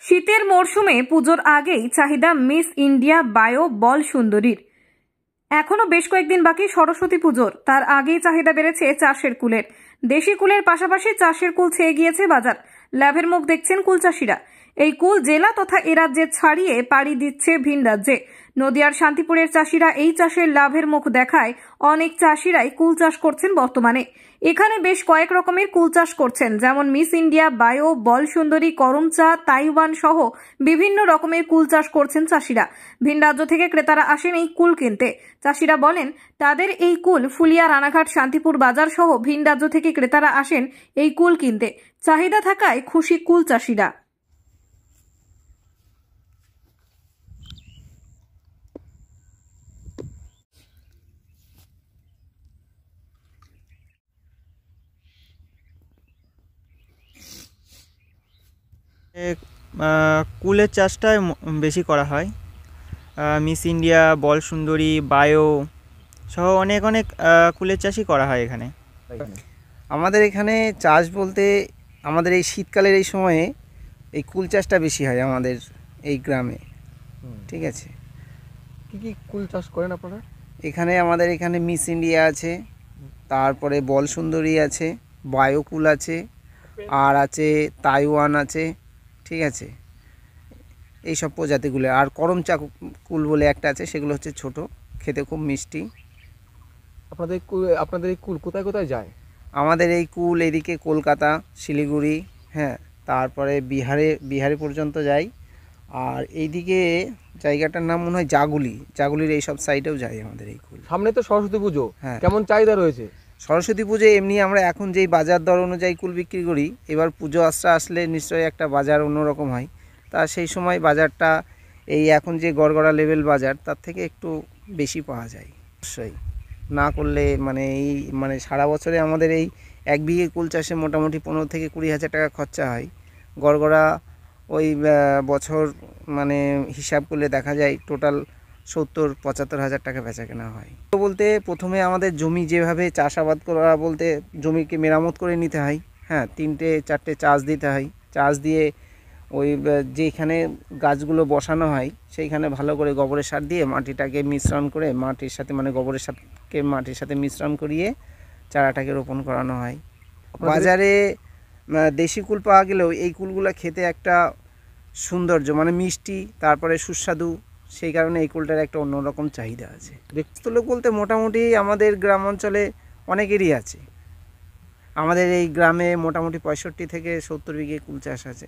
শীতের মরশুমে পুজোর আগেই চাহিদা মিস ইন্ডিয়া বায়ো বল সুন্দরীর। এখনো বেশ কয়েকদিন বাকি সরস্বতী পুজোর, তার আগেই চাহিদা বেড়েছে চাষের কুলের। দেশি কুলের পাশাপাশি চাষের কুল ছেয়ে গিয়েছে বাজার। লাভের মুখ দেখছেন কুল চাষিরা। এই কুল জেলা তথা এ রাজ্যে ছাড়িয়ে পাড়ি দিচ্ছে ভিন রাজ্যে। নদিয়ার শান্তিপুরের চাষিরা এই চাষের লাভের মুখ দেখায় অনেক চাষিরাই কুল চাষ করছেন বর্তমানে। এখানে বেশ কয়েক রকমের কুল চাষ করছেন, যেমন মিস ইন্ডিয়া বায়ো, বল সুন্দরী, করমচা, তাইওয়ান সহ বিভিন্ন রকমের কুল চাষ করছেন চাষিরা। ভিন রাজ্য থেকে ক্রেতারা আসেন এই কুল কিনতে। চাষিরা বলেন, তাদের এই কুল ফুলিয়া, রানাঘাট, শান্তিপুর বাজার সহ ভিন রাজ্য থেকে ক্রেতারা আসেন এই কুল কিনতে। চাহিদা থাকায় খুশি কুল চাষিরা। কুলের চাষটাই বেশি করা হয়। মিস ইন্ডিয়া, বল সুন্দরী, বায়ো সহ অনেক অনেক কুলের চাষই করা হয় এখানে। আমাদের এখানে চাষ বলতে আমাদের এই শীতকালের এই সময়ে এই কুল চাষটা বেশি হয় আমাদের এই গ্রামে। ঠিক আছে, কি কি কুল চাষ করেন আপনারা? আমাদের এখানে মিস ইন্ডিয়া আছে, তারপরে বল সুন্দরী আছে, বায়ো কুল আছে, আর আছে তাইওয়ান আছে। ঠিক আছে, এই সব প্রজাতিগুলো। আর করমচা কুল বলে একটা আছে, সেগুলো হচ্ছে ছোট, খেতে খুব মিষ্টি। আপনাদের এই কুল কোথায় কোথায় যায়? আমাদের এই কুল এদিকে কলকাতা, শিলিগুড়ি, হ্যাঁ, তারপরে বিহারে পর্যন্ত যায়। আর এইদিকে জায়গাটার নাম মনে হয় জাগুলির এইসব সাইডেও যায় আমাদের এই কুল। সামনে তো সরস্বতী পুজো, হ্যাঁ। কেমন চাহিদা রয়েছে? সরস্বতী পুজোয় এমনি আমরা এখন যেই বাজার দর অনুযায়ী কুল বিক্রি করি, এবার পুজো আসলে নিশ্চয়ই একটা বাজার অন্যরকম হয়। তা সেই সময় বাজারটা এই এখন যে গড়গড়া লেভেল বাজার, তার থেকে একটু বেশি পাওয়া যায়। অবশ্যই না করলে মানে সারা বছরে আমাদের এই 1 বিঘে কুল চাষে মোটামুটি 15 থেকে 20 হাজার টাকা খরচা হয়। গড়গড়া ওই বছর হিসাব করলে দেখা যায় টোটাল 70-75 হাজার টাকা বেচা কেনা হয়। তো বলতে প্রথমে আমাদের জমি যেভাবে চাষাবাদ করা, বলতে জমিকে মেরামত করে নিতে হয়। হ্যাঁ, 3-4টে চাষ দিতে হয়। চাষ দিয়ে ওই যেখানে গাছগুলো বসানো হয় সেইখানে ভালো করে গোবরের সার দিয়ে মাটিটাকে মিশ্রণ করে, মাটির সাথে গোবরের সারকে মাটির সাথে মিশ্রণ করিয়ে চারাটাকে রোপণ করানো হয়। বাজারে দেশি কুল পাওয়া গেলেও এই কুলগুলো খেতে একটা সৌন্দর্য, মিষ্টি, তারপরে সুস্বাদু, সেই কারণে এই কুলটার একটা অন্যরকম চাহিদা আছে। লোক বলতে মোটামুটি আমাদের গ্রাম অঞ্চলে অনেকেরই আছে। আমাদের এই গ্রামে মোটামুটি 65 থেকে 70 বিঘে কুল চাষ আছে।